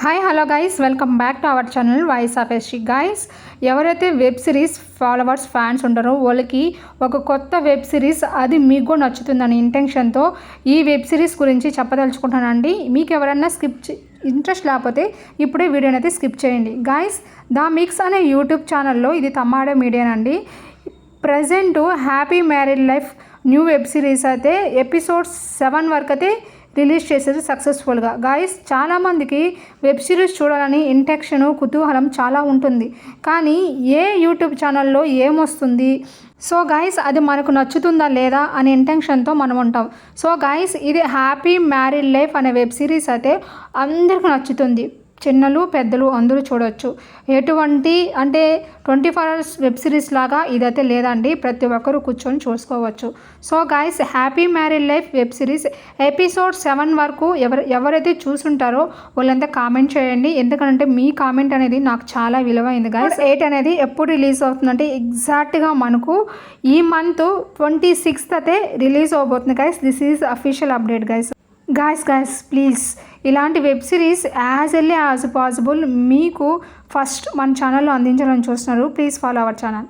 Hi hello guys, welcome back to our channel voice of ST. Guys, ఎవరైతే web series followers fans ఉంటారో వాళ్ళకి ఒక కొత్త web series అది మీకు కూడా నచ్చుతుందని ఇంటెన్షన్తో ఈ వెబ్ సిరీస్ గురించి చెప్పదలుచుకుంటానండి. మీకు ఎవరైనా ఇంట్రెస్ట్ లేకపోతే ఇప్పుడే వీడియోని అయితే స్కిప్ చేయండి. గైస్, ద మిక్స్ అనే యూట్యూబ్ ఛానల్లో ఇది తమ్మాడే మీడియా అండి. Present happy married life new web series అయితే ఎపిసోడ్ 7 వరకు అయితే రిలీజ్ చేసేది సక్సెస్ఫుల్గా. గాయస్, చాలామందికి వెబ్ సిరీస్ చూడాలని ఇంటెన్షన్ కుతూహలం చాలా ఉంటుంది, కానీ ఏ యూట్యూబ్ ఛానల్లో ఏమొస్తుంది, సో గాయస్ అది మనకు నచ్చుతుందా లేదా అనే ఇంటెన్షన్తో మనం ఉంటాం. సో గాయస్, ఇది హ్యాపీ మ్యారీడ్ లైఫ్ అనే వెబ్ సిరీస్ అయితే అందరికీ నచ్చుతుంది. చిన్నలు పెద్దలు అందరూ చూడవచ్చు. ఎటువంటి అంటే 24 hours వెబ్ సిరీస్ లాగా ఇదైతే లేదండి, ప్రతి ఒక్కరూ కూర్చొని చూసుకోవచ్చు. So guys, happy married life web series episode 7 వరకు ఎవరైతే చూసుంటారో వాళ్ళంతా కామెంట్ చేయండి, ఎందుకంటే మీ కామెంట్ అనేది నాకు చాలా విలువైంది. గాయస్, 8 అనేది ఎప్పుడు రిలీజ్ అవుతుందంటే ఎగ్జాక్ట్గా మనకు ఈ మంత్ 26th అయితే రిలీజ్ అవబోతుంది. Guys, this is official update. Guys please ఇలాంటి web series as early as possible మీకు ఫస్ట్ మన ఛానల్లో అందించాలని చూస్తున్నారు. Please follow our channel.